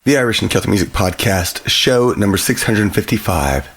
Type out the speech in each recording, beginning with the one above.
The Irish and Celtic Music Podcast, show number 655.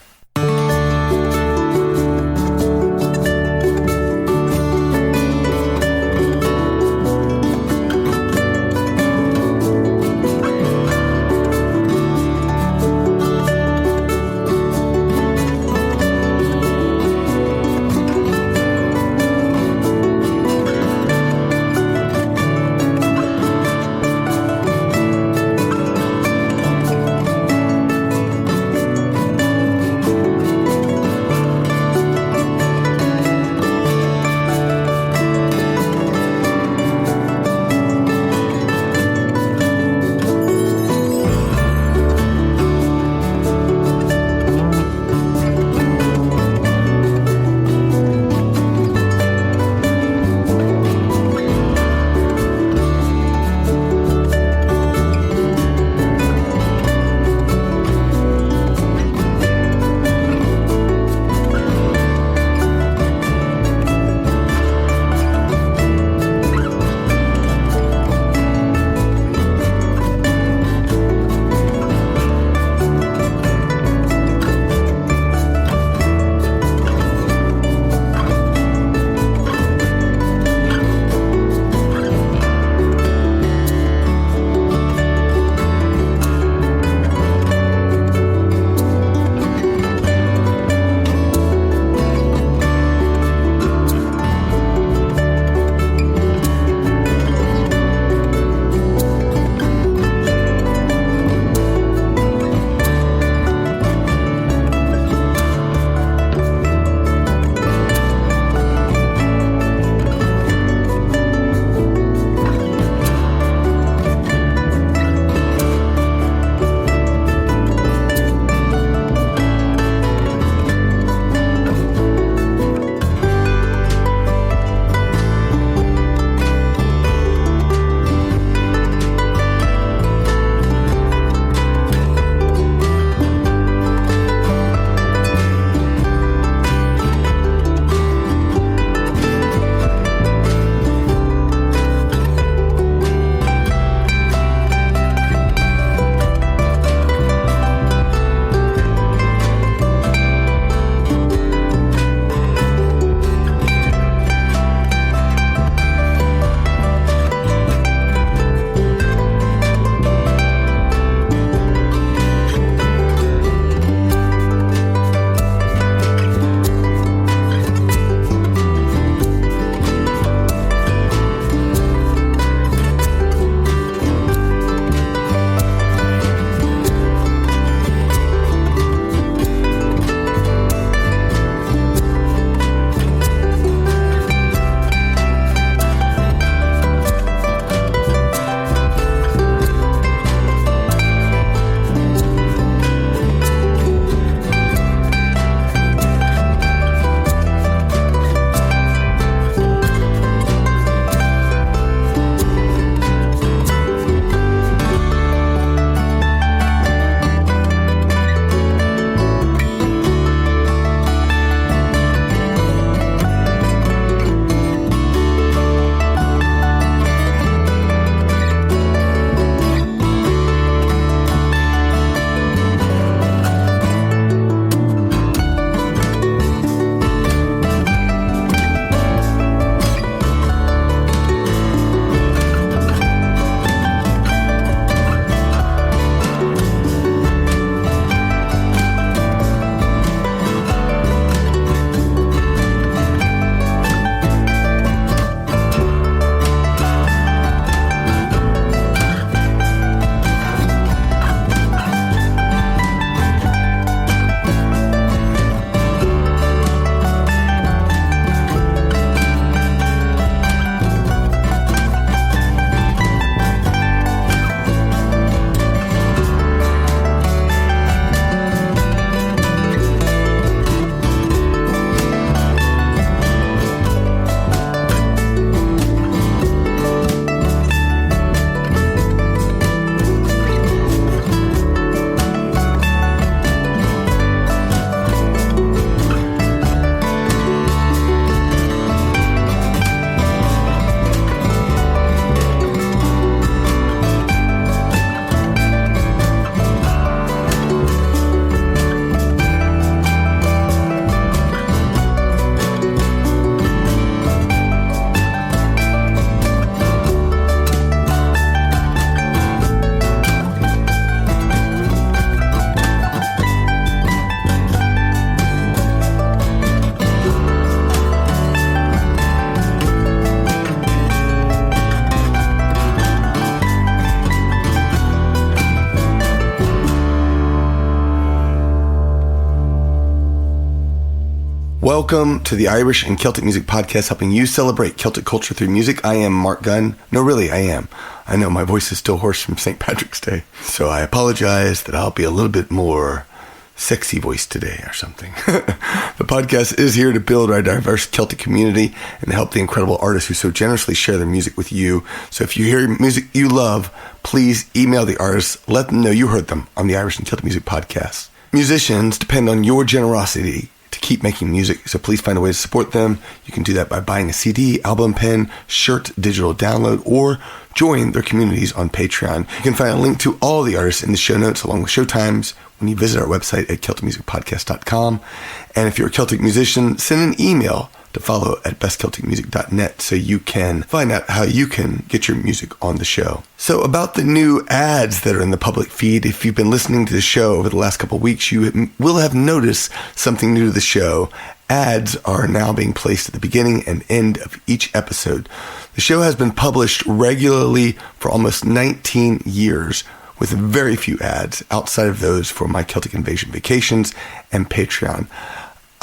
Welcome to the Irish and Celtic Music Podcast, helping you celebrate Celtic culture through music. I am Mark Gunn. No, really, I am. I know my voice is still hoarse from St. Patrick's Day, so I apologize that I'll be a little bit more sexy voice today or something. The podcast is here to build our diverse Celtic community and help the incredible artists who so generously share their music with you. So if you hear music you love, please email the artists. Let them know you heard them on the Irish and Celtic Music Podcast. Musicians depend on your generosity to keep making music, so please find a way to support them. You can do that by buying a CD, album pen, shirt, digital download, or join their communities on Patreon. You can find a link to all the artists in the show notes along with show times when you visit our website at CelticMusicPodcast.com. And if you're a Celtic musician, send an email to follow at bestcelticmusic.net so you can find out how you can get your music on the show. So about the new ads that are in the public feed, if you've been listening to the show over the last couple of weeks, you will have noticed something new to the show. Ads are now being placed at the beginning and end of each episode. The show has been published regularly for almost 19 years, with very few ads outside of those for My Celtic Invasion Vacations and Patreon.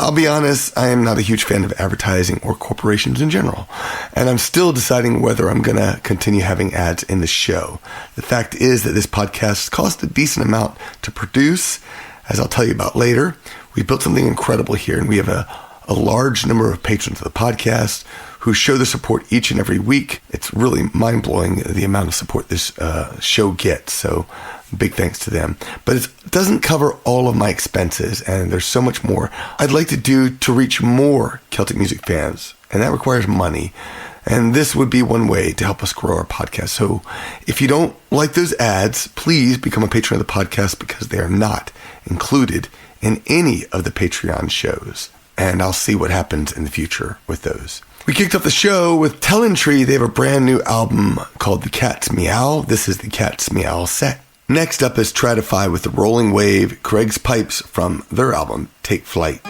I'll be honest, I am not a huge fan of advertising or corporations in general, and I'm still deciding whether I'm going to continue having ads in the show. The fact is that this podcast costs a decent amount to produce, as I'll tell you about later. We built something incredible here, and we have a large number of patrons of the podcast who show their support each and every week. It's really mind-blowing the amount of support this show gets, so big thanks to them. But it doesn't cover all of my expenses, and there's so much more I'd like to do to reach more Celtic music fans, and that requires money. And this would be one way to help us grow our podcast. So if you don't like those ads, please become a patron of the podcast, because they are not included in any of the Patreon shows. And I'll see what happens in the future with those. We kicked off the show with Telenn. They have a brand new album called The Cat's Meow. This is The Cat's Meow set. Next up is Tradify with The Rolling Wave, Craig's Pipes from their album Take Flight.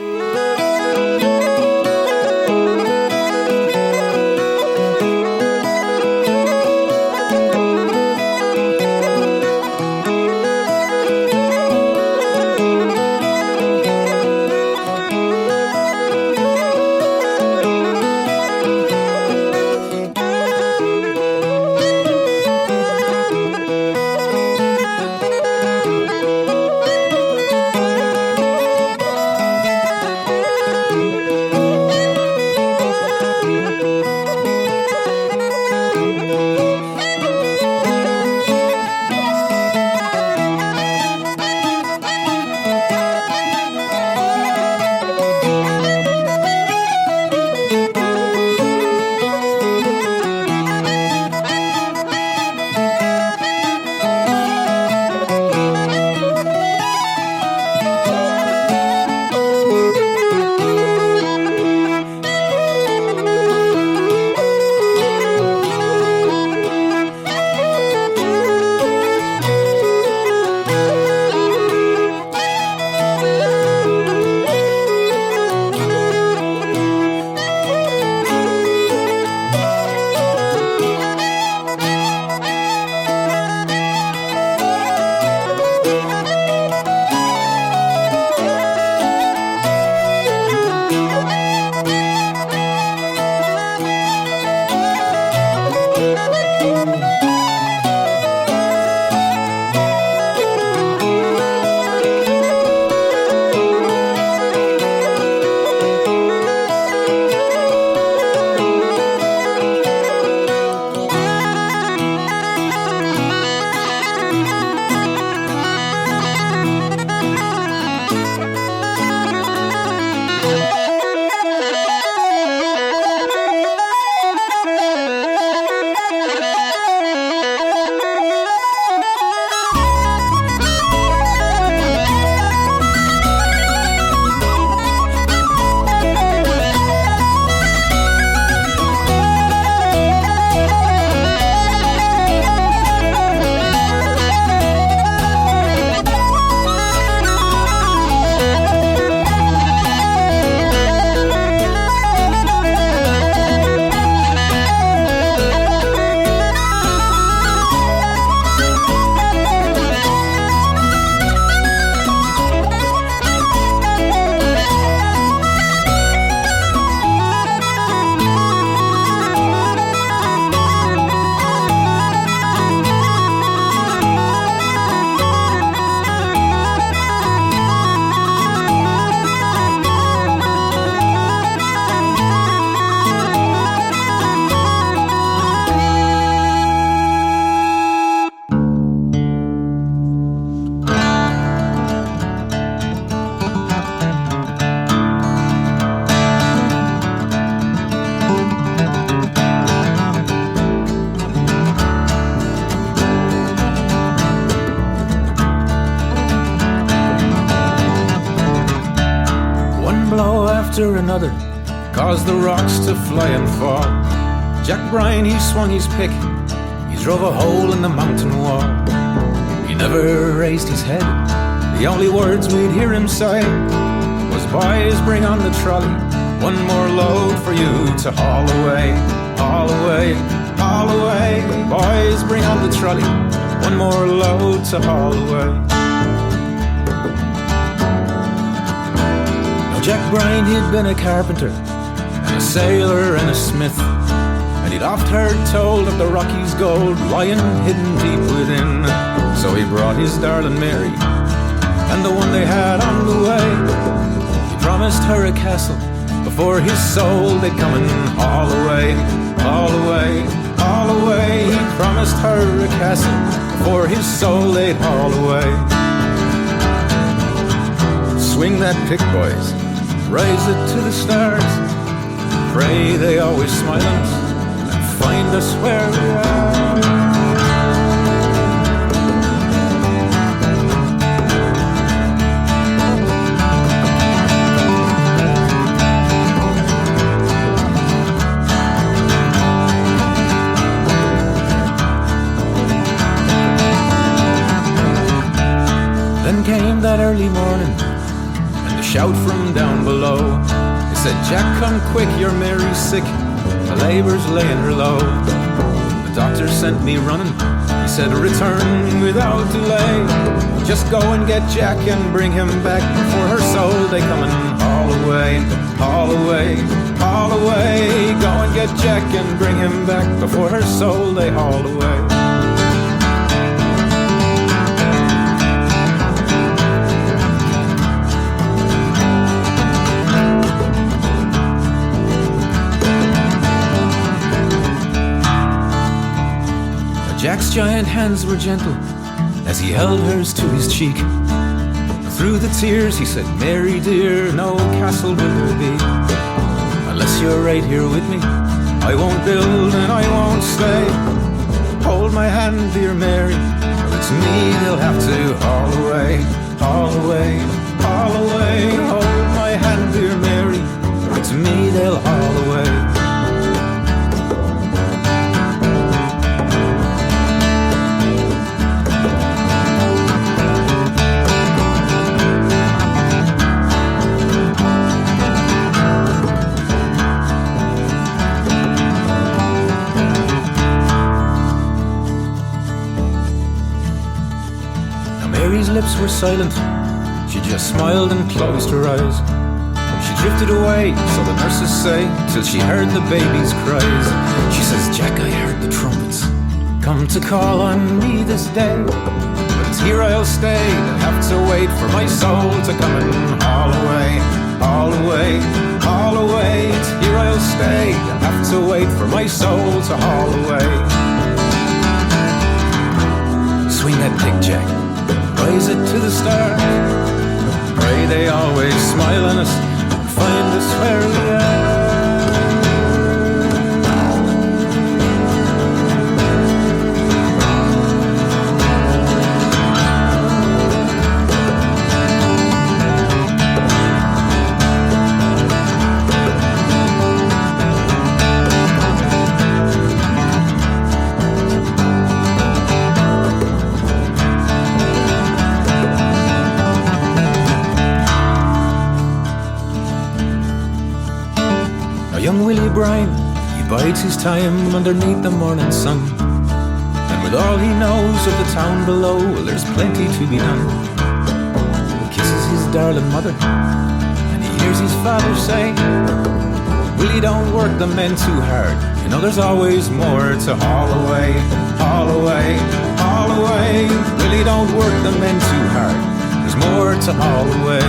after another caused the rocks to fly and fall. Jack Brien, he swung his pick, he drove a hole in the mountain wall. He never raised his head, the only words we'd hear him say was, "Boys, bring on the trolley, one more load for you to haul away, haul away, haul away. Boys, bring on the trolley, one more load to haul away." Now Jack Brien, he'd been a carpenter and a sailor and a smith, and he'd oft heard told of the Rockies' gold lying hidden deep within. So he brought his darling Mary and the one they had on the way. He promised her a castle before his soul they'd come and haul away, haul away, haul away. He promised her a castle before his soul they'd haul away. Swing that pick, boys, raise it to the stars. Pray they always smile on us and find us where we are. Then came that early morning and the shout from down below. They said, "Jack, come quick, your Mary's sick, the labour's laying her low." The doctor sent me running, he said, "Return without delay. Just go and get Jack and bring him back before her soul they come and haul away, haul away, haul away. Go and get Jack and bring him back before her soul they haul away." Jack's giant hands were gentle as he held hers to his cheek. Through the tears he said, "Mary dear, no castle will there be. Unless you're right here with me, I won't build and I won't stay. Hold my hand, dear Mary, or it's me they'll have to haul away, haul away, haul away. Hold my hand, dear Mary, or it's me they'll haul away." Mary's lips were silent, she just smiled and closed her eyes. She drifted away, so the nurses say, till she heard the baby's cries. She says, "Jack, I heard the trumpets come to call on me this day, but here I'll stay, I'll have to wait for my soul to come and haul away, haul away, haul away. It's here I'll stay, I'll have to wait for my soul to haul away." Swing that pick, Jack, raise it to the stars. Pray they always smile on us and find us where we are. Young Willie Brien, he bides his time underneath the morning sun, and with all he knows of the town below, well, there's plenty to be done. He kisses his darling mother, and he hears his father say, "Willie, don't work the men too hard, you know there's always more to haul away, haul away, haul away. Willie, don't work the men too hard, there's more to haul away."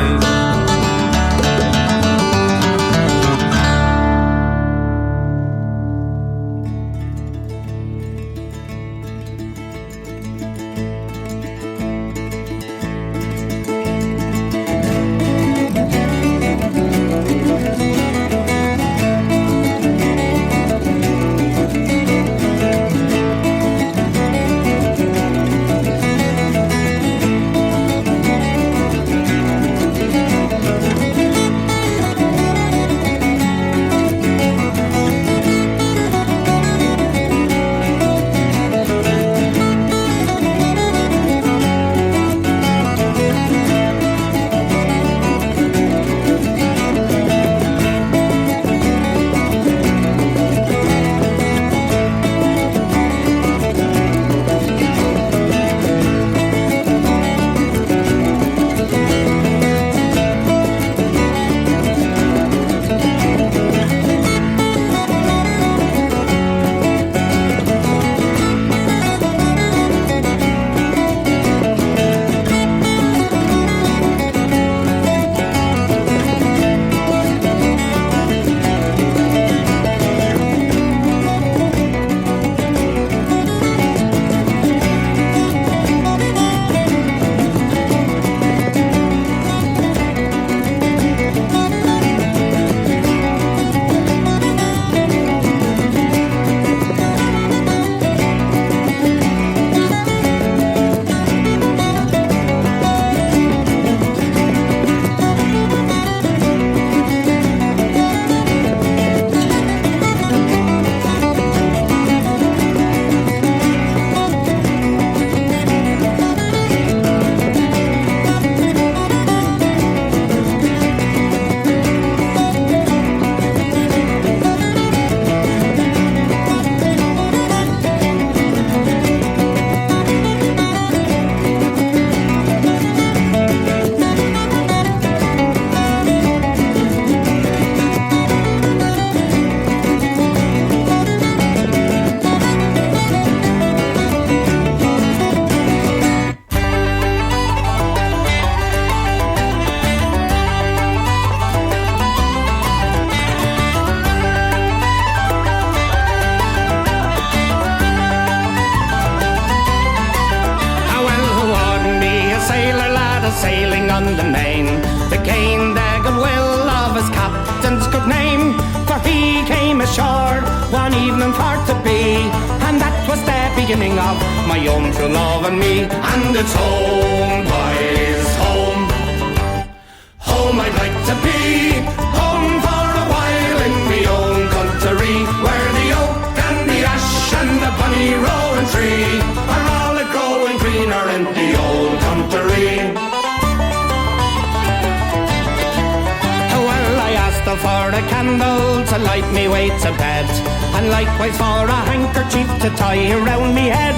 sailing on the main, to gain the goodwill of his captain's good name. For he came ashore one evening for to be, and that was the beginning of my own true love and me. And it's home, boys, home, home I'd like to be, home for a while in me own country, where the oak and the ash and the bonny rowan tree are all a growing greener in the old country. Well, I asked her for a candle to light me way to bed, and likewise for a handkerchief to tie around me head.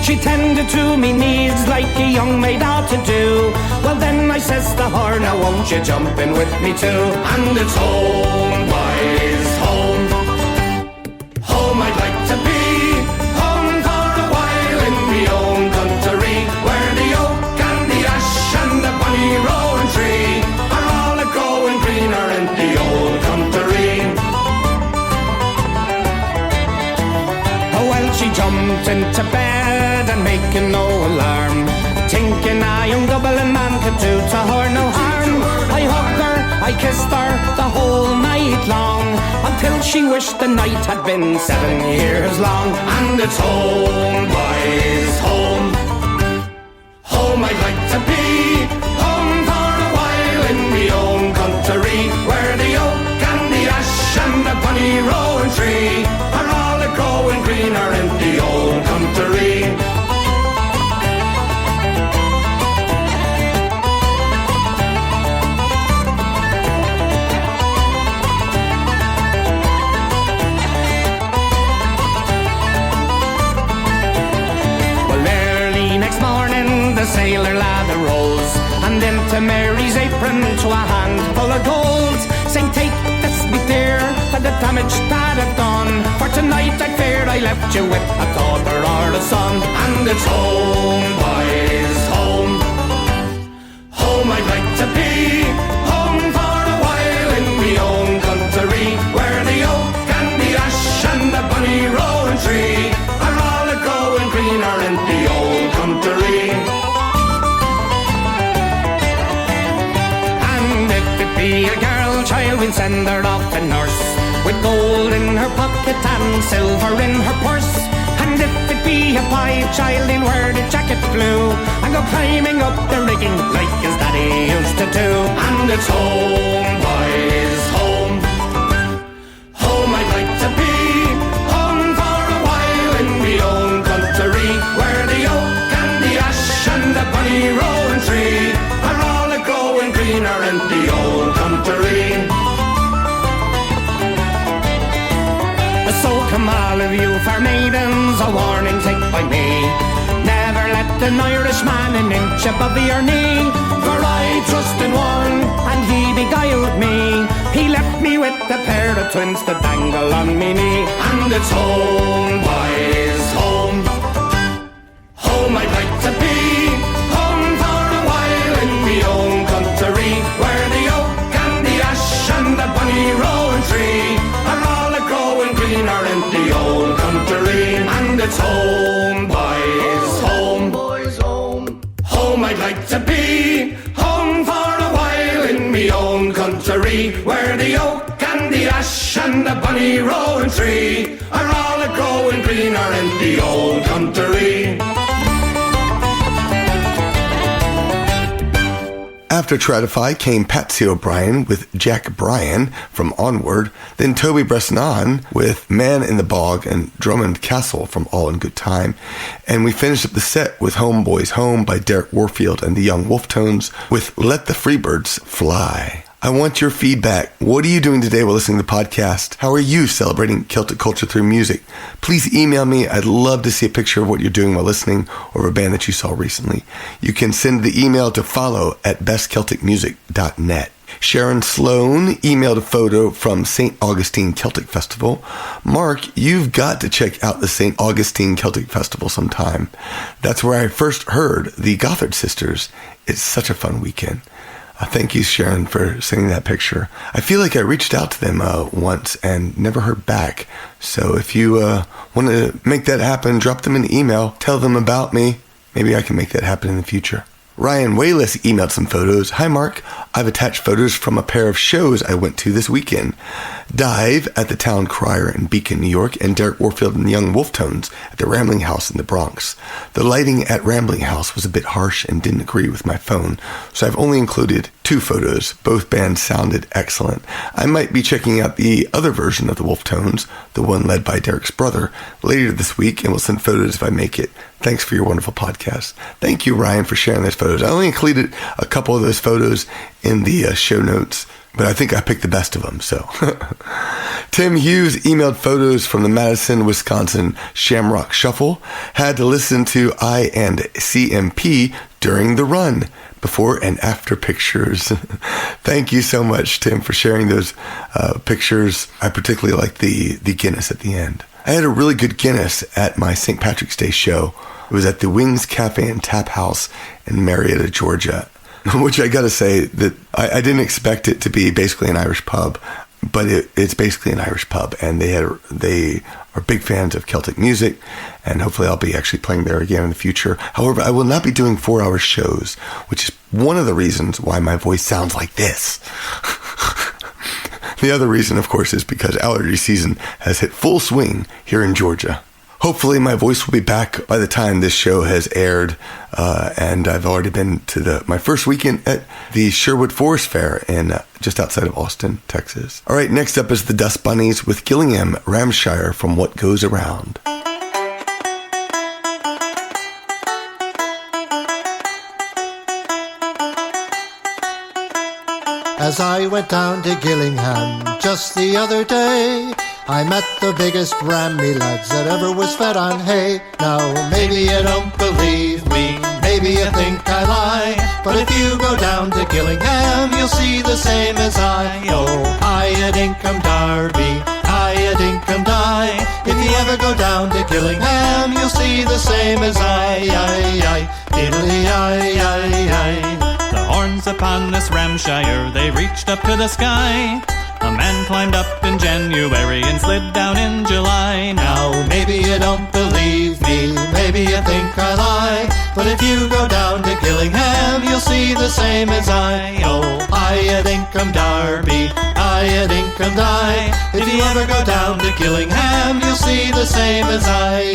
She tended to me needs like a young maid ought to do. Well then I says to her, now won't you jump in with me too? And it's home, boys, home, home I'd like to be, home for a while in me own country, where the oak and the ash and the bonny rowan tree are all a growing greener in the old country. Well, she jumped into bed and making no alarm, thinking a young Dublin man could do to her no harm. I hugged her, I kissed her the whole night long, until she wished the night had been 7 years long. And it's home, boys, home, home I'd like to be, home for a while in me own country, where the oak and the ash and the bonny rowan tree are all a growing greener in the old country. The sailor lad arose, and into Mary's apron to a handful of gold, saying, take this, me dear, for the damage that I've done. For tonight I feared I left you with a daughter or a son. And it's home, boys, home, home I'd like to be, home for a while in me own country, where the oak and the ash and the bonny rowan tree are all a growing greener in the old country. Be a girl child, we'll send her off to nurse, with gold in her pocket and silver in her purse. And if it be a boy child, he'll wear the jacket blue and go climbing up the rigging like his daddy used to do. And it's home, boys, home, home I'd like to be, home for a while in me own country, where the oak and the ash and the bonny rowan tree are all a growing greener in the old country. So come all of you fair maidens, a warning take by me, never let an Irishman an inch above your knee. For I trust in one, and he beguiled me, he left me with a pair of twins to dangle on me knee. And it's home, boys, home, home I'd like to be, home for a while in me own country, where the oak and the ash and the bonny rowan tree are all a growing greener in the old country. And it's home, boys, home, boys, home, home I'd like to be, home for a while in me own country, where the oak and the ash and the bonny rowan tree are all a growing greener in the old country. After Tradify came Patsy O'Brien with Jack Brien from Onward, then Toby Bresnahan with Man in the Bog and Drummond Castle from All in Good Time, and we finished up the set with Homeboys Home by Derek Warfield and the Young Wolf Tones with Let the Freebirds Fly. I want your feedback. What are you doing today while listening to the podcast? How are you celebrating Celtic culture through music? Please email me. I'd love to see a picture of what you're doing while listening or a band that you saw recently. You can send the email to follow@bestcelticmusic.net. Sharon Sloan emailed a photo from St. Augustine Celtic Festival. Mark, you've got to check out the St. Augustine Celtic Festival sometime. That's where I first heard the Gothard Sisters. It's such a fun weekend. Thank you, Sharon, for sending that picture. I feel like I reached out to them once and never heard back. So if you want to make that happen, drop them an email. Tell them about me. Maybe I can make that happen in the future. Ryan Wayless emailed some photos. Hi, Mark. I've attached photos from a pair of shows I went to this weekend. Dive at the Town Crier in Beacon, New York, and Derek Warfield and Young Wolf Tones at the Rambling House in the Bronx. The lighting at Rambling House was a bit harsh and didn't agree with my phone, so I've only included 2 photos. Both bands sounded excellent. I might be checking out the other version of the Wolf Tones, the one led by Derek's brother, later this week, and will send photos if I make it. Thanks for your wonderful podcast. Thank you, Ryan, for sharing those photos. I only included a couple of those photos in the show notes, but I think I picked the best of them, so. Tim Hughes emailed photos from the Madison, Wisconsin Shamrock Shuffle. Had to listen to I and CMP during the run. Before and after pictures. Thank you so much, Tim, for sharing those pictures. I particularly like the Guinness at the end. I had a really good Guinness at my St. Patrick's Day show. It was at the Wings Cafe and Tap House in Marietta, Georgia, which I got to say that I didn't expect it to be basically an Irish pub, but it's basically an Irish pub, and they are big fans of Celtic music, and hopefully I'll be actually playing there again in the future. However, I will not be doing 4-hour shows, which is one of the reasons why my voice sounds like this. The other reason, of course, is because allergy season has hit full swing here in Georgia. Hopefully my voice will be back by the time this show has aired, and I've already been to my first weekend at the Sherwood Forest Fair in just outside of Austin, Texas. All right, next up is the Dustbunnies with Gillingham, Ramshire from What Goes Around. As I went down to Gillingham just the other day, I met the biggest rammy lads that ever was fed on hay. Now, maybe you don't believe me, maybe you think I lie, but if you go down to Gillingham, you'll see the same as I. Oh, I at Income Darby, I at Income Die. If you ever go down to Gillingham, you'll see the same as I. Diddly-I. The horns upon this Ramshire, they reached up to the sky. A man climbed up in January and slid down in July. Now, maybe you don't believe me, maybe you think I lie, but if you go down to Gillingham, you'll see the same as I. Oh, I at Income Darby, I at Income Die. If you ever go down to Gillingham, you'll see the same as I.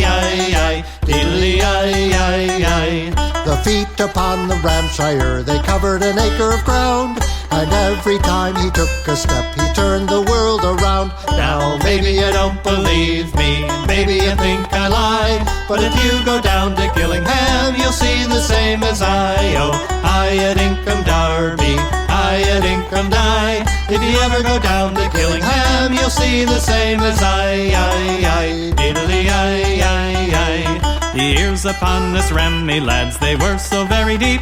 Diddly-I. The feet upon the Ramshire, they covered an acre of ground, and every time he took a step, he turned the world around. Now, maybe you don't believe me, maybe you think I lie, but if you go down to Gillingham, you'll see the same as I. Oh, I at Income Darby, I at Income Die. If you ever go down to Gillingham, you'll see the same as I. Diddly-I. The ears upon this rammy lads, they were so very deep.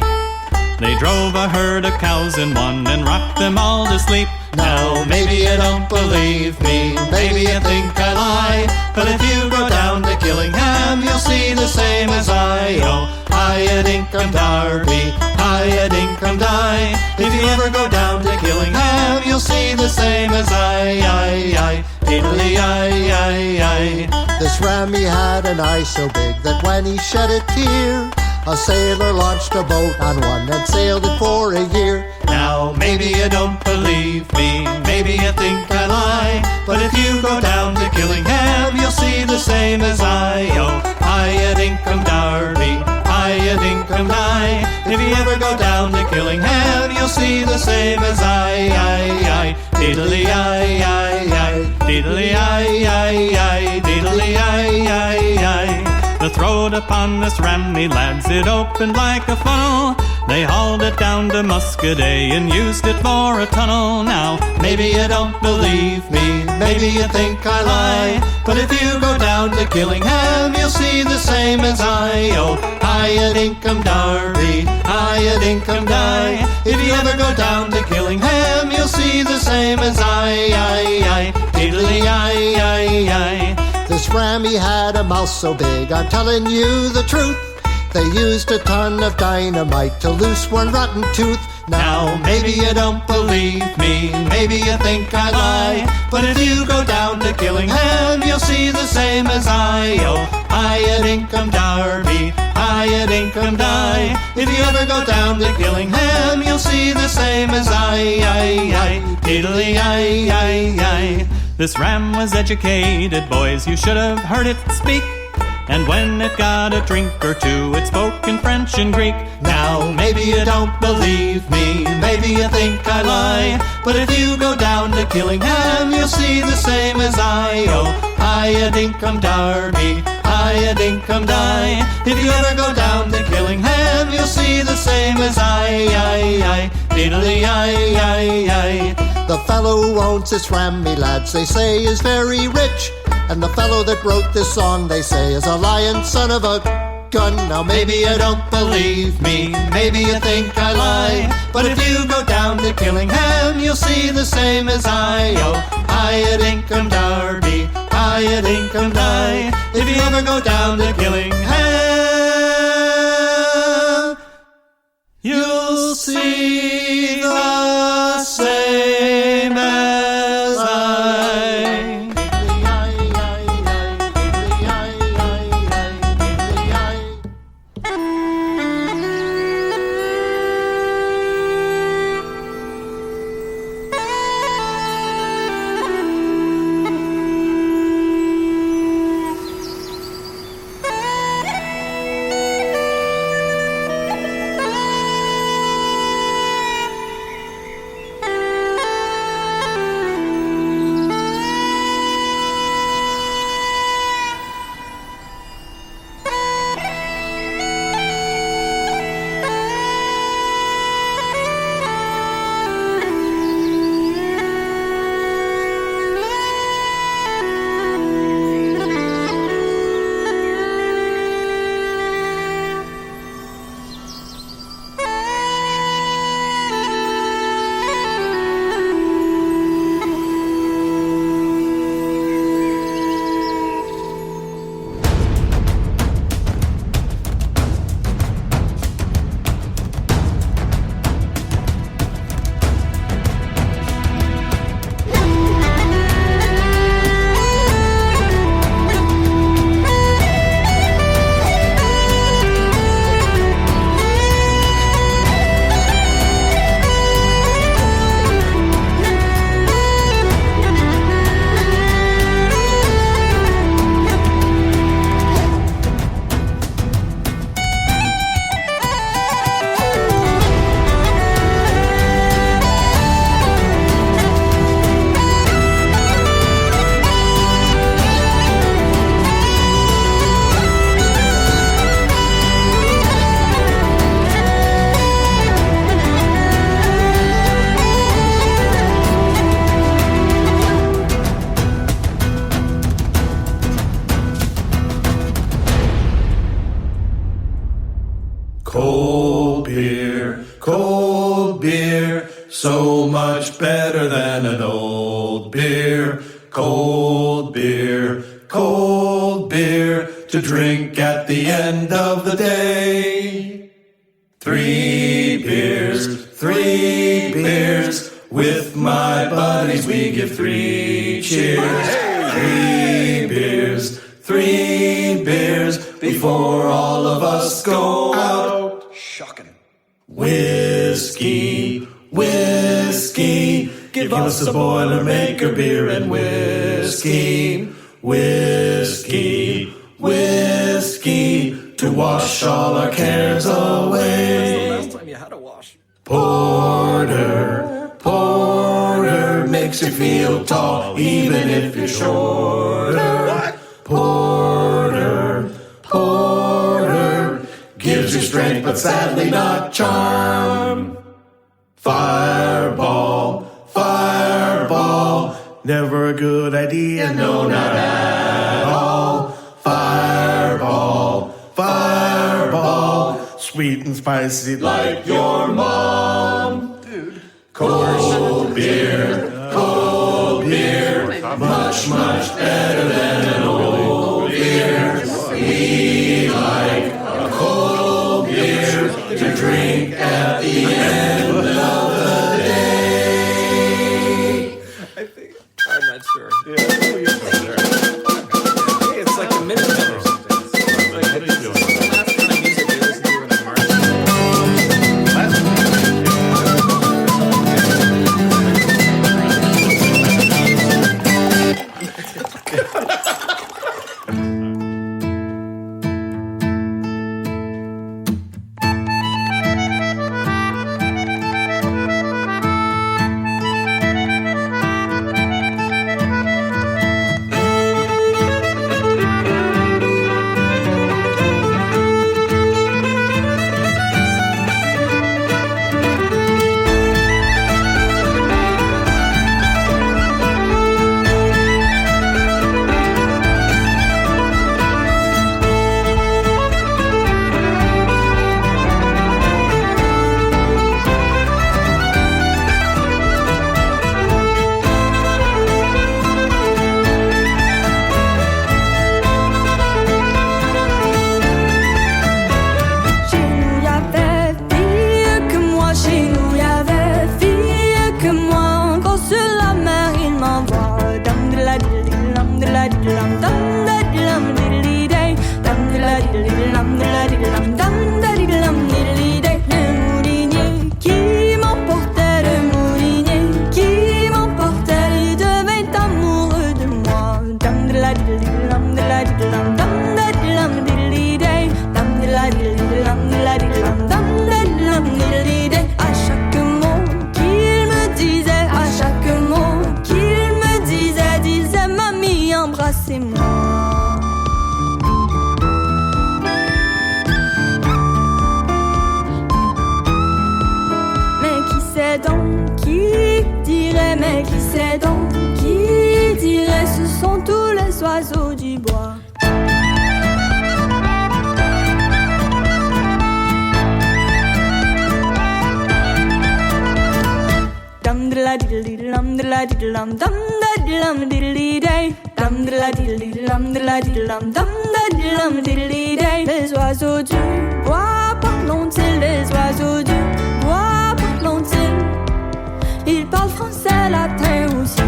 They drove a herd of cows in one and rocked them all to sleep. Now, maybe you don't believe me, maybe you think I lie, but if you go down to Gillingham, you'll see the same as I. Oh, I at Income Darby, I at Income Die. If you ever go down to Gillingham, you'll see the same as I. Diddly-I. This rammy had an eye so big that when he shed a tear, a sailor launched a boat on one and sailed it for a year. Now, maybe you don't believe me, maybe you think I lie, but if you go down to Gillingham, you'll see the same as I. Oh, I at Income Darby, I at Income Die. If you ever go down to Gillingham, you'll see the same as I. Diddly-I. Diddly-I. Diddly-I. The throat upon this rammy lads, it opened like a funnel. They hauled it down to Muscadet and used it for a tunnel. Now, maybe you don't believe me, maybe you think I lie, but if you go down to Gillingham, you'll see the same as I. Oh, I at Income Darby, I at Income Die. If you ever go down to Gillingham, you'll see the same as I. Diddly-I. This rammy had a mouth so big, I'm telling you the truth. They used a ton of dynamite to loose one rotten tooth. Now, maybe you don't believe me, maybe you think I lie, but if you go down to Gillingham, you'll see the same as I. Oh, I at Income Darby, hiya dinkum die. If you ever go down to Gillingham, you'll see the same as I. Diddly-I. This ram was educated, boys, you should have heard it speak. And when it got a drink or two, it spoke in French and Greek. Now, maybe you don't believe me, maybe you think I lie, but if you go down to Gillingham, you'll see the same as I. Oh, hiya dinkum darby, hiya dinkum die. If you ever go down to Gillingham, you'll see the same as I. Diddly-I. The fellow who owns this ram, me lads, they say is very rich. And the fellow that wrote this song, they say, is a lying son of a gun. Now maybe you don't believe me, maybe you think I lie, but if you go down to Gillingham, you'll see the same as I. Oh, hiya dinkum darby, hiya dinkum die. If you ever go down to Gillingham, you'll see the same as I. Cold beer, so much better than an old beer. Cold beer, to drink at the end of the day. 3 beers, with my buddies we give 3 cheers. 3 beers, before all of us go out. Shocking. Whiskey, give us a Boilermaker beer and whiskey, to wash all our cares away. Last time you had a wash. Porter makes you feel tall, even if you're shorter. Porter gives you strength, but sadly not charm. Fireball, never a good idea, no, not at all. Fireball, sweet and spicy like your mom. Dude. Cold beer, much better than an old beer. We like a cold beer to drink at the end of the day. I'm not sure. It's like a minute or something. Like, what are you doing? dirait donc, qui dirait ce sont tous les oiseaux du bois. Dum diddle diddle dum diddle diddle dum diddle diddle day. Dum diddle diddle dum diddle dum diddle diddle day. Les oiseaux du bois parlent-ils? Les oiseaux du bois parlent-ils? Ils parlent français, latin aussi.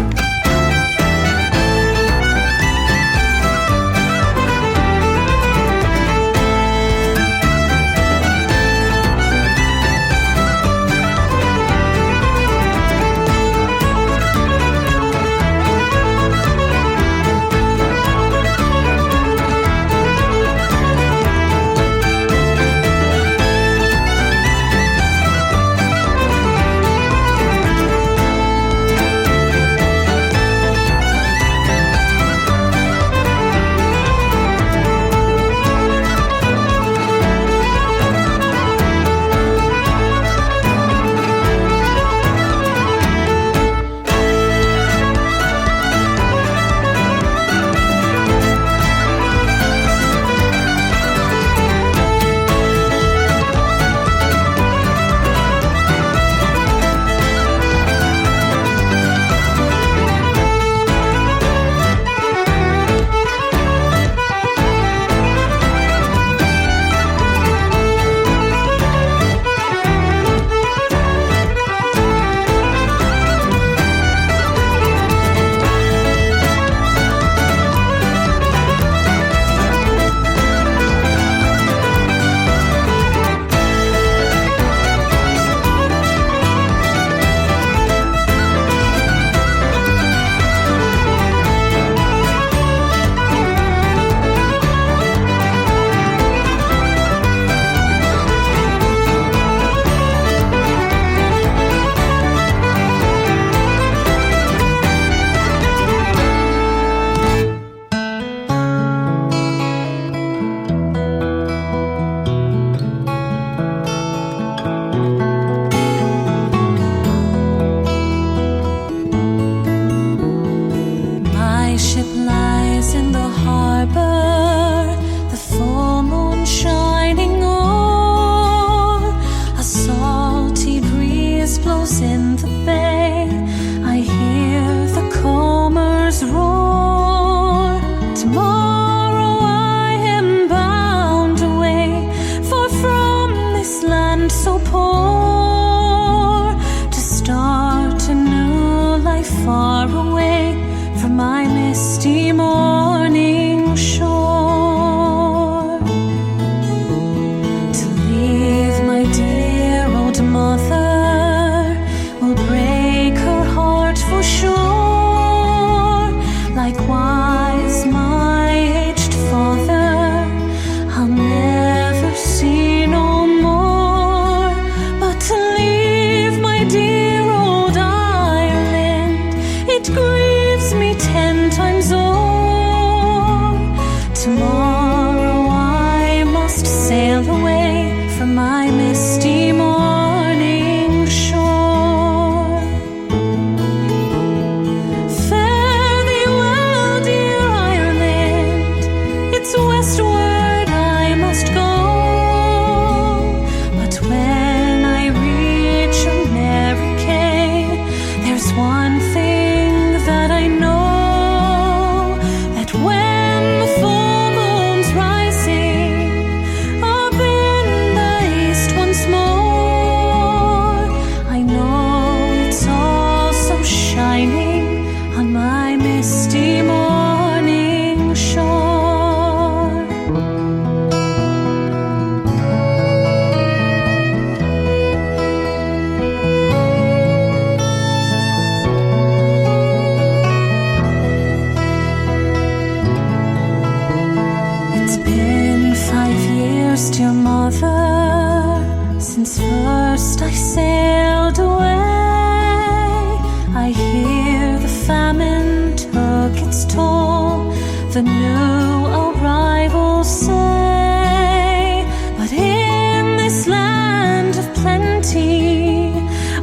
the new arrivals say. But in this land of plenty,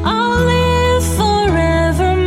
I'll live forevermore.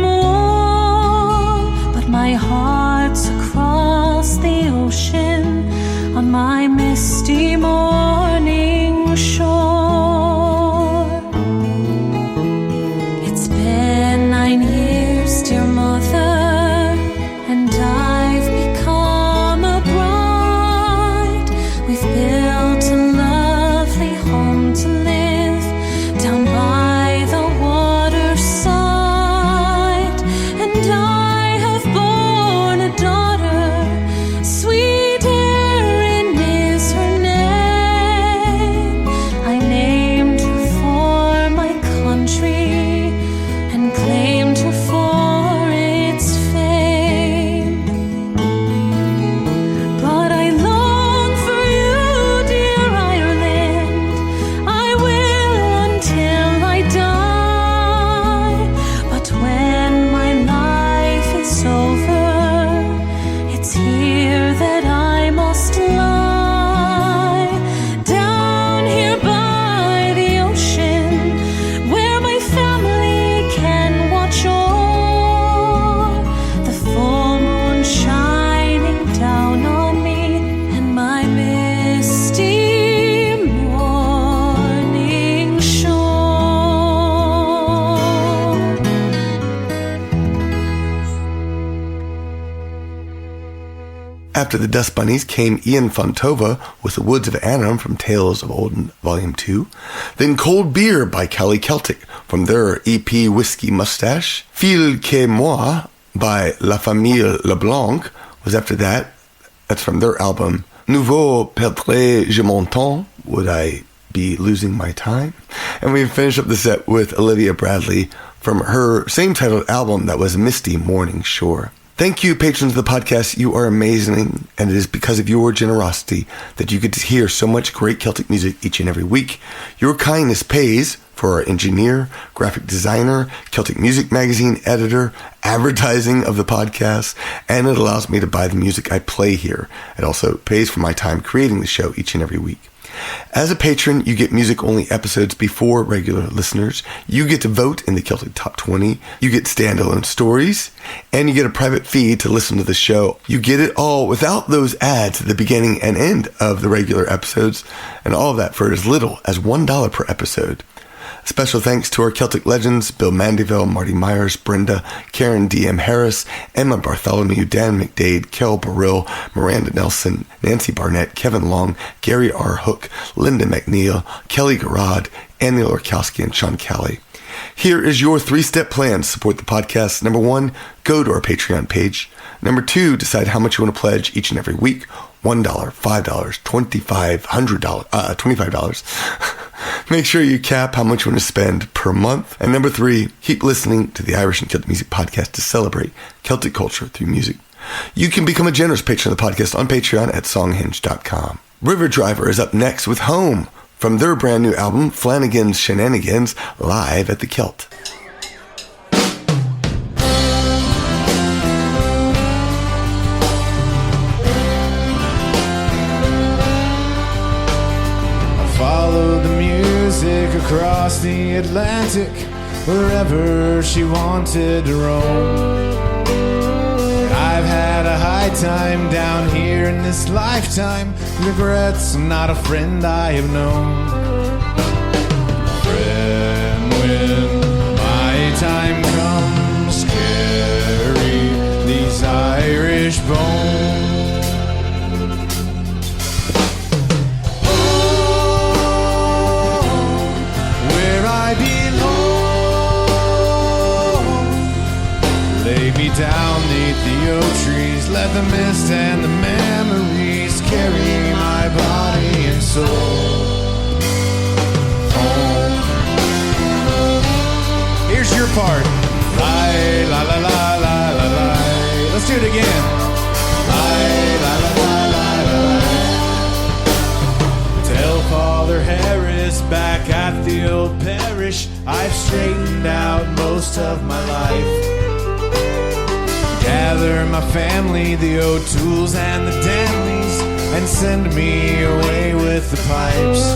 After the Dustbunnies came Ian Fontova with The Woods of Anam from Tales of Olden Volume 2. Then Cold Beer by CaliCeltic from their EP Whiskey Mustache. Fille que moi by La Famille LeBlanc was after that. That's from their album Nouveau Perdrai je mon temps. Would I be losing my time? And we finished up the set with Olivia Bradley from her same titled album that was Misty Morning Shore. Thank you, patrons of the podcast. You are amazing, and it is because of your generosity that you get to hear so much great Celtic music each and every week. Your kindness pays for our engineer, graphic designer, Celtic Music Magazine editor, advertising of the podcast, and it allows me to buy the music I play here. It also pays for my time creating the show each and every week. As a patron, you get music-only episodes before regular listeners. You get to vote in the Celtic Top 20. You get standalone stories. And you get a private feed to listen to the show. You get it all without those ads at the beginning and end of the regular episodes. And all of that for as little as $1 per episode. Special thanks to our Celtic legends, Bill Mandeville, Marty Myers, Brenda, Karen D.M. Harris, Emma Bartholomew, Dan McDade, Carol Burrill, Miranda Nelson, Nancy Barnett, Kevin Long, Gary R. Hook, Linda McNeil, Kelly Garrod, Annie Lorkowski, and Sean Callie. Here is your 3-step plan to support the podcast. Number 1, go to our Patreon page. Number 2, decide how much you want to pledge each and every week. $1, $5, $25. Make sure you cap how much you want to spend per month. And number 3, keep listening to the Irish and Celtic Music Podcast to celebrate Celtic culture through music. You can become a generous patron of the podcast on Patreon at songhinge.com. River Driver is up next with Home from their brand new album, Flanagan's Shenanigans, live at the Celt. Follow the music across the Atlantic, wherever she wanted to roam. I've had a high time down here in this lifetime. Regrets, I'm not a friend I have known. Friend, when my time comes, carry these Irish bones. Down neath the oak trees, let the mist and the memories carry my body and soul home. Here's your part. Lie, la la la la la la. Let's do it again. Lie, la la la la la la. Tell Father Harris back at the old parish, I've straightened out most of my life. Gather my family, the O'Tooles and the Danleys, and send me away with the pipes.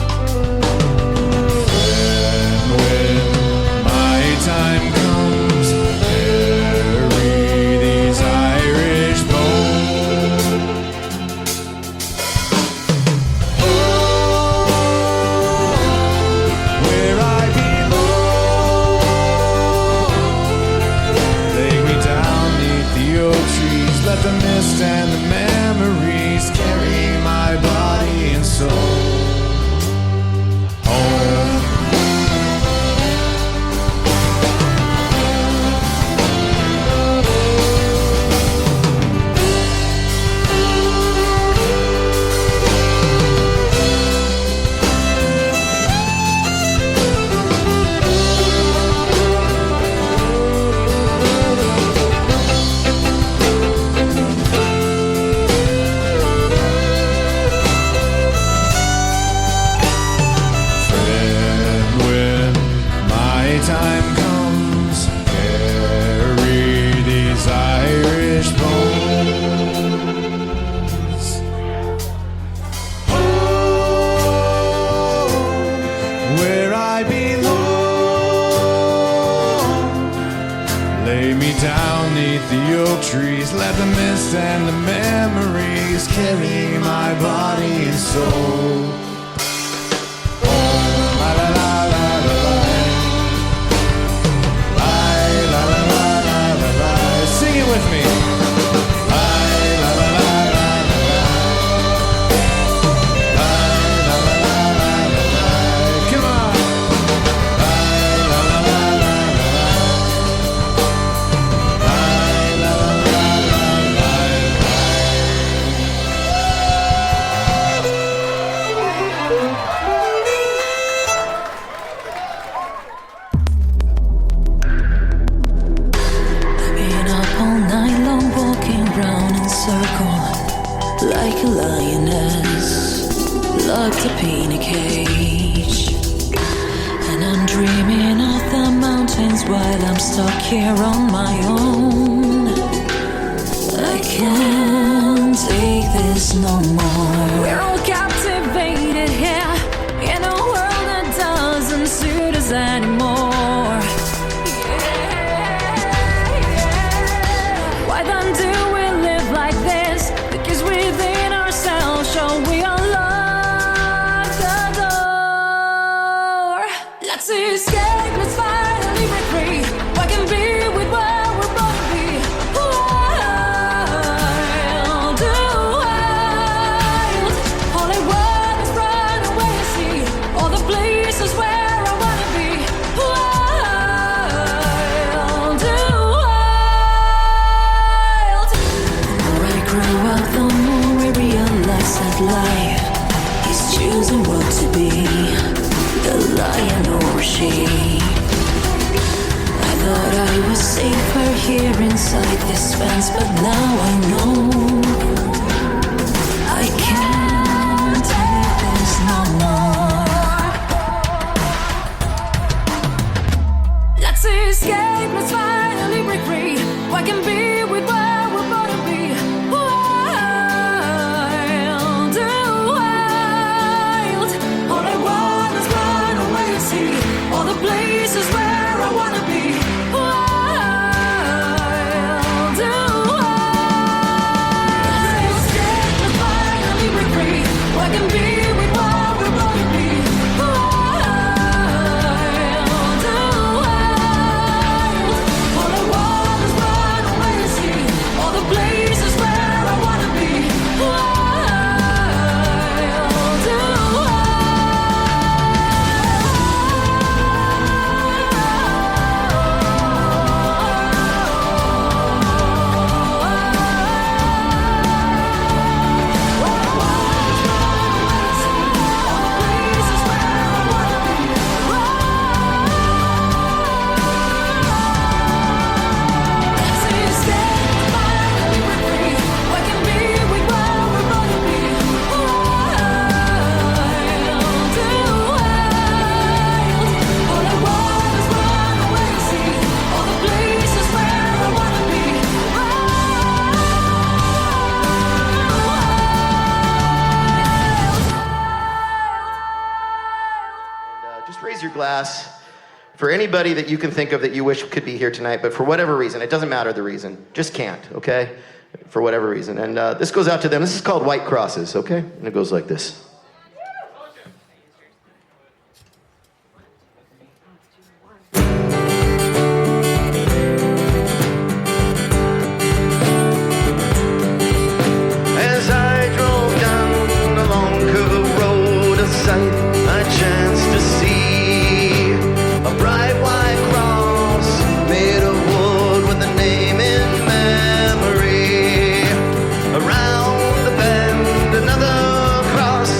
And when my time comes, bury these Irish bones. Oh, where I belong. Lay me down the oak trees, let the mist and the memories carry my body and soul home. Time comes, carry these Irish bones. Oh, where I belong. Lay me down neath the oak trees, let the mist and the memories carry my body and soul. La la la la la la. Sing it with me. La, la, la, la, la, la. just a peony cage. And I'm dreaming of the mountains while I'm stuck here on my own. I can't take this no more. We're all captivated here in a world that doesn't suit us anymore. Why then do we live like this? Because within ourselves, shall we unlock the door? Let's escape, let's finally break free. Why can be with where we're born to be? Wild, wild. All I want is run away and see all the places where I wanna be. Wild, wild. The more I grow up, the more I realize that life is choosing what to be, the lion or sheep. I thought I was safer here inside this fence, but now I know I can't take this no more. Let's escape, let's finally break free. Why can be with where we're born to be? Wild, wild. All I want is run away and see all the places where I wanna be. Wild, wild. Let's escape, let's finally break free. Why can be with what we're born to be? Wild, wild. All I want is run away and see all the places where I wanna be. Wild, Just raise your glass for anybody that you can think of that you wish could be here tonight, but for whatever reason, it doesn't matter the reason, just can't, okay? For whatever reason. And this goes out to them. This is called White Crosses, okay? And it goes like this. As I drove down the long curved road of sight, I chanced to see a bright white cross made of wood with a name in memory. Around the bend, another cross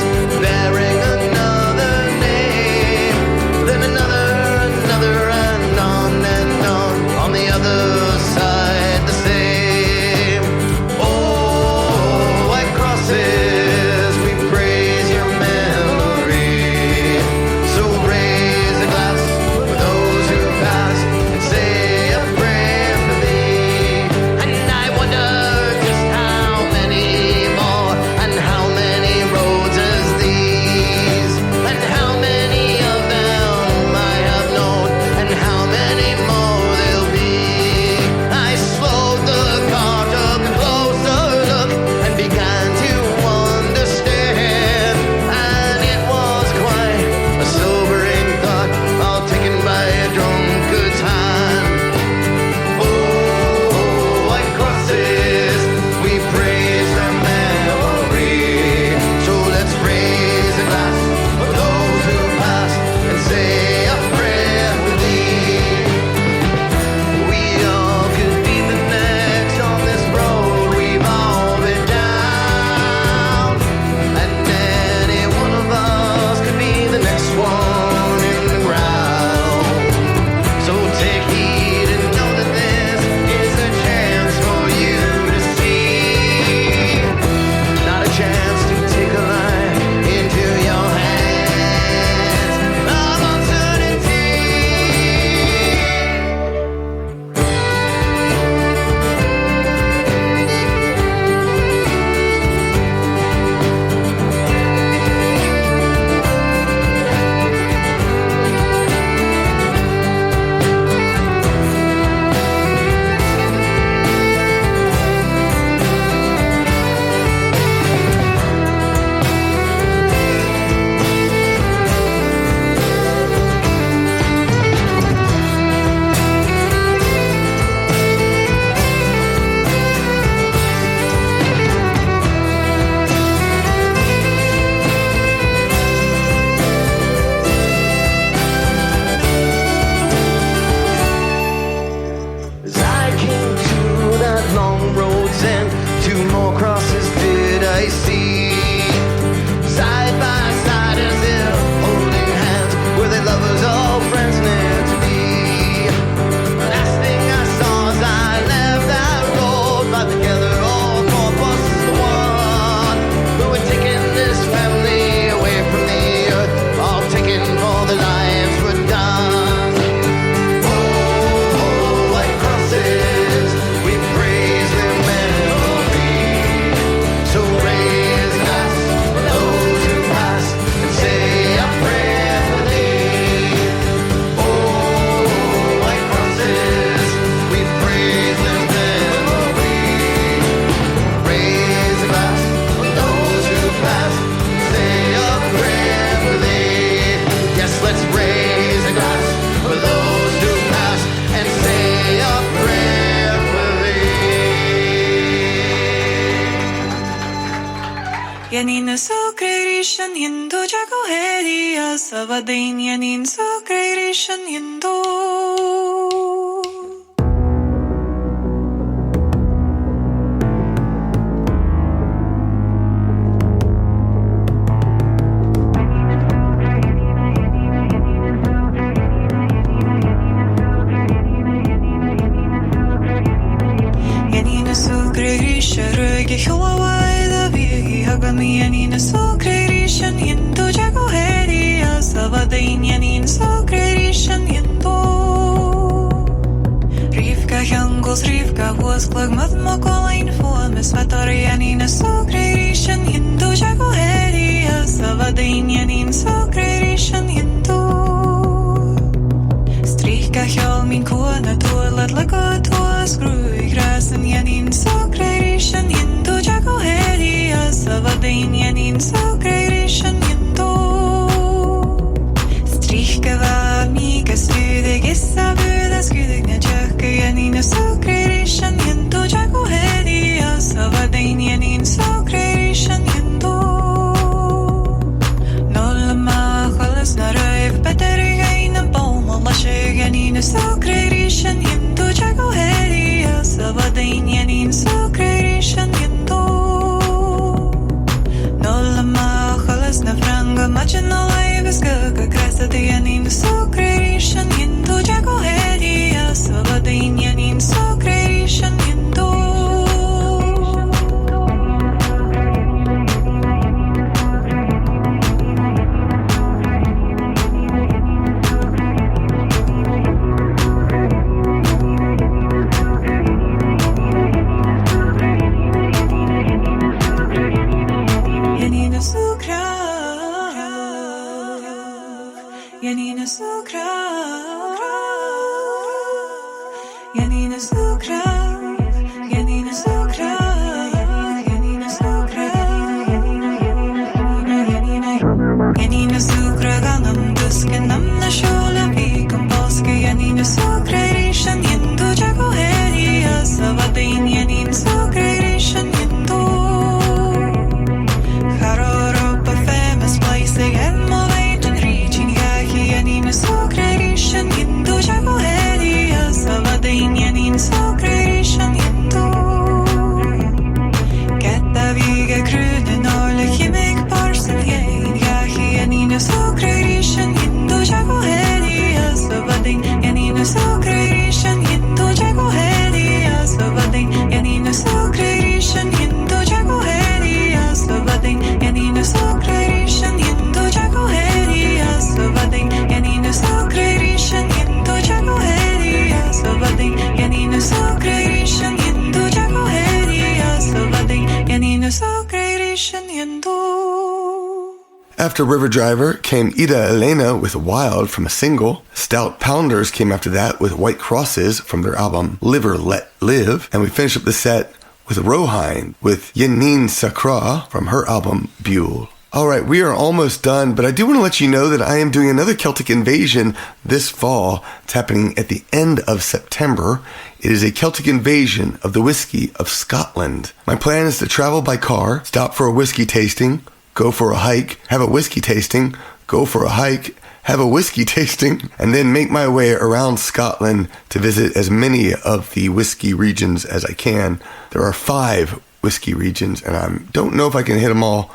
Sugradh Yeh Jago Hedia Dheannain Sugradh Yeh Röge Hjoa vi Hagamien Sugradh Yeh Jago Hedia Dheannain Sugradh Yeh Rivka Hjangos Rivka Hosklag Madmakolain Fomis Vatarianin Sugradh Yeh Jago Hedia Dheannain Sugradh Yeh Strika Hjal min kona Tålat laga Tåa Skruj Gräsen Janin Sugradh Yeh Jago Hedia Dheannain Sugradh Yeh Strika va Mika Slude Gissa Buda Skudegna Tjöka Janin Sugradh Yeh Jago Hedia Dheannain Sugradh Yeh Nollama Chalas Naröv Better Gaina Bauma Lashe Janin Sugradh Yeh Jago Hedia Dheannain Sugradh Yeh Nollama Chalas Na Franga Machina Live Skugga Grasa Dheannain Sugradh Yeh Jago Hedia Dheannain Sugradh Yeh Dheannain Sugradh Dheannain Sugradh Dheannain Sugradh Dheannain Sugradh Dheannain Sugradh Anam Dusken Namna Shola Vikam Paske Dheannain Sugradh Yeh Jago Hedia Dheannain Sugradh Yeh Haror på famous place Emma Vejten Reaching Dheannain Sugradh Yeh Jago Hedia Dheannain Sugradh Yeh Getta Viga Kruden Orle Chimik Parsen Dheannain Sugradh Yeh Jago Hedia Dheannain Sugradh Yeh Jago Hedia Dheannain Sugradh Yeh Jago Hedia Dheannain Sugradh Yeh Jago Hedia Dheannain Sugradh Yeh Jago Hedia Dheannain Sugradh Yeh Jago Hedia Dheannain Sugradh Yeh. After River Driver came Ida Elena with Wild from a single. Stout Pounders came after that with White Crosses from their album Live or Let Live. And we finished up the set with Roehind with Dheannain Sugradh from her album Buile. All right, we are almost done, but I do want to let you know that I am doing another Celtic invasion this fall. It's happening at the end of September. It is a Celtic invasion of the whiskey of Scotland. My plan is to travel by car, stop for a whiskey tasting, go for a hike, have a whiskey tasting, go for a hike, have a whiskey tasting, and then make my way around Scotland to visit as many of the whiskey regions as I can. There are 5 whiskey regions, and I don't know if I can hit them all.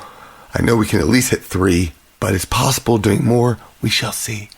I know we can at least hit 3, but it's possible doing more. We shall see.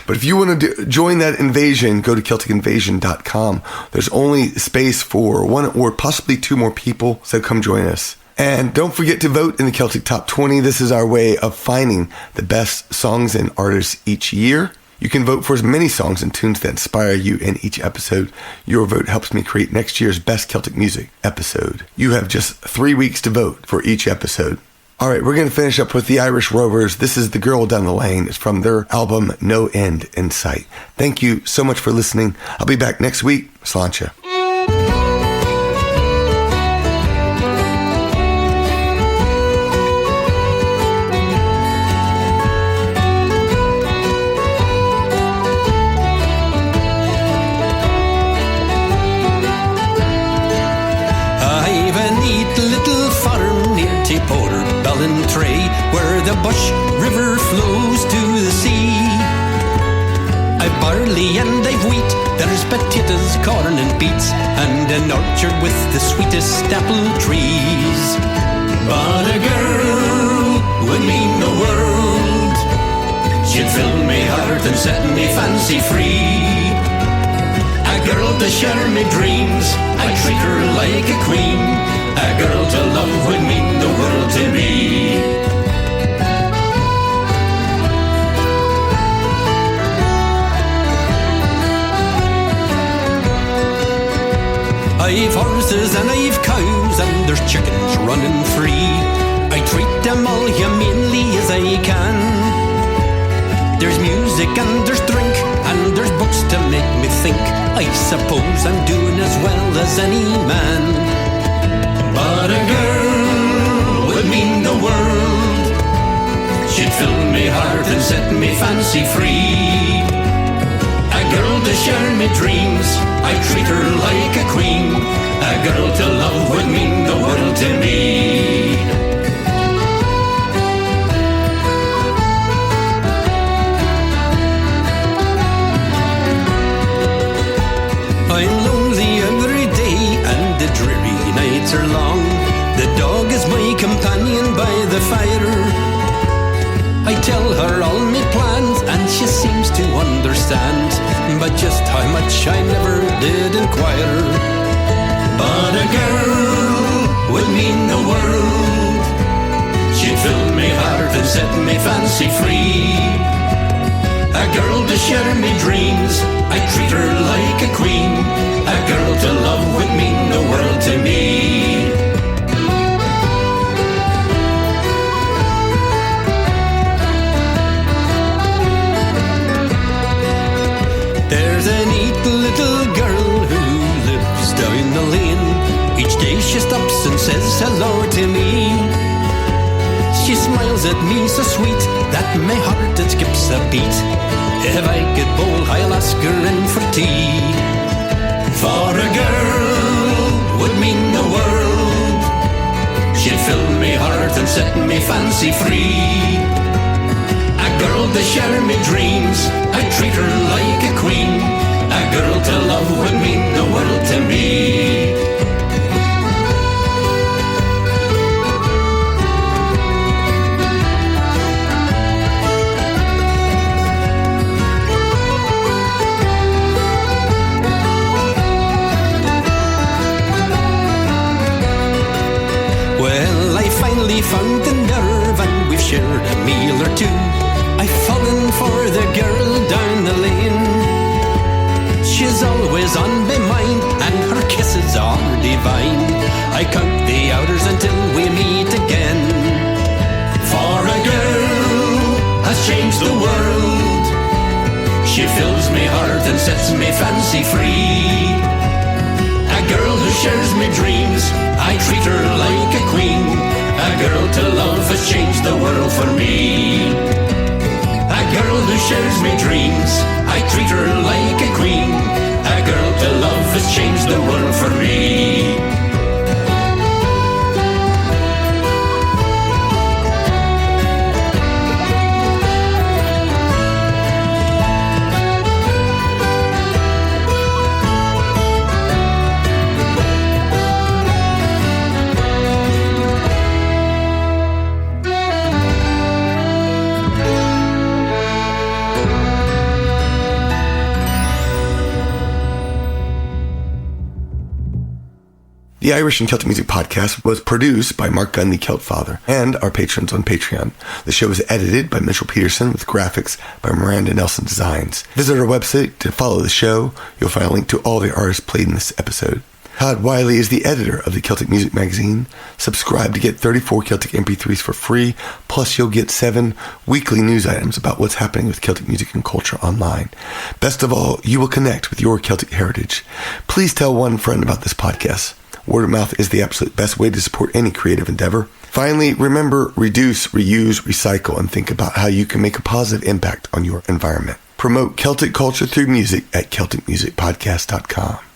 But if you want to join that invasion, go to CelticInvasion.com. There's only space for 1 or possibly 2 more people, so come join us. And don't forget to vote in the Celtic Top 20. This is our way of finding the best songs and artists each year. You can vote for as many songs and tunes that inspire you in each episode. Your vote helps me create next year's Best Celtic Music episode. You have just 3 weeks to vote for each episode. All right, we're going to finish up with the Irish Rovers. This is The Girl Down the Lane. It's from their album No End in Sight. Thank you so much for listening. I'll be back next week. Sláinte. Tray, where the Bush River flows to the sea. I've barley and I've wheat, there's potatoes, corn and beets, and an orchard with the sweetest apple trees. But a girl would mean the world. She'd fill me heart and set me fancy free. A girl to share me dreams, I'd treat her like a queen. A girl to love would mean the world to me. I've horses and I've cows and there's chickens running free. I treat them all humanely as I can. There's music and there's drink and there's books to make me think. I suppose I'm doing as well as any man. But a girl would mean the world. She'd fill me heart and set me fancy free. A girl to share me dreams, I treat her like a queen. A girl to love would mean the world to me. I'm lonely every day and the dreary nights are long. The dog is my companion by the fire. I tell her all my plans and she seems to understand, but just how much I never did inquire. But a girl would mean the world. She'd fill me heart and set me fancy free. A girl to share me dreams, I treat her like a queen. A girl to love would mean the world to me. There's a neat little girl who lives down the lane. Each day she stops and says hello to me. She smiles at me so sweet that my heart it skips a beat. If I could bowl, I'll ask her in for tea. For a girl would mean the world. She'd fill me heart and set me fancy free. A girl to share me dreams, I treat her like a queen. A girl to love would mean the world to me. Well, I finally found the nerve and we've shared a meal or two. I've fallen for the girl down the lane. She's always on my mind and her kisses are divine. I count the hours until we meet again. For a girl has changed the world. She fills me heart and sets me fancy free. A girl who shares me dreams, I treat her like a queen. A girl to love has changed the world for me. A girl who shares me dreams, I treat her like a queen. A girl to love has changed the world for me. The Irish and Celtic Music Podcast was produced by Mark Gunn, the Celt Father, and our patrons on Patreon. The show is edited by Mitchell Peterson with graphics by Miranda Nelson Designs. Visit our website to follow the show. You'll find a link to all the artists played in this episode. Todd Wiley is the editor of the Celtic Music Magazine. Subscribe to get 34 Celtic MP3s for free, plus you'll get 7 weekly news items about what's happening with Celtic music and culture online. Best of all, you will connect with your Celtic heritage. Please tell one friend about this podcast. Word of mouth is the absolute best way to support any creative endeavor. Finally, remember, reduce, reuse, recycle, and think about how you can make a positive impact on your environment. Promote Celtic culture through music at CelticMusicPodcast.com.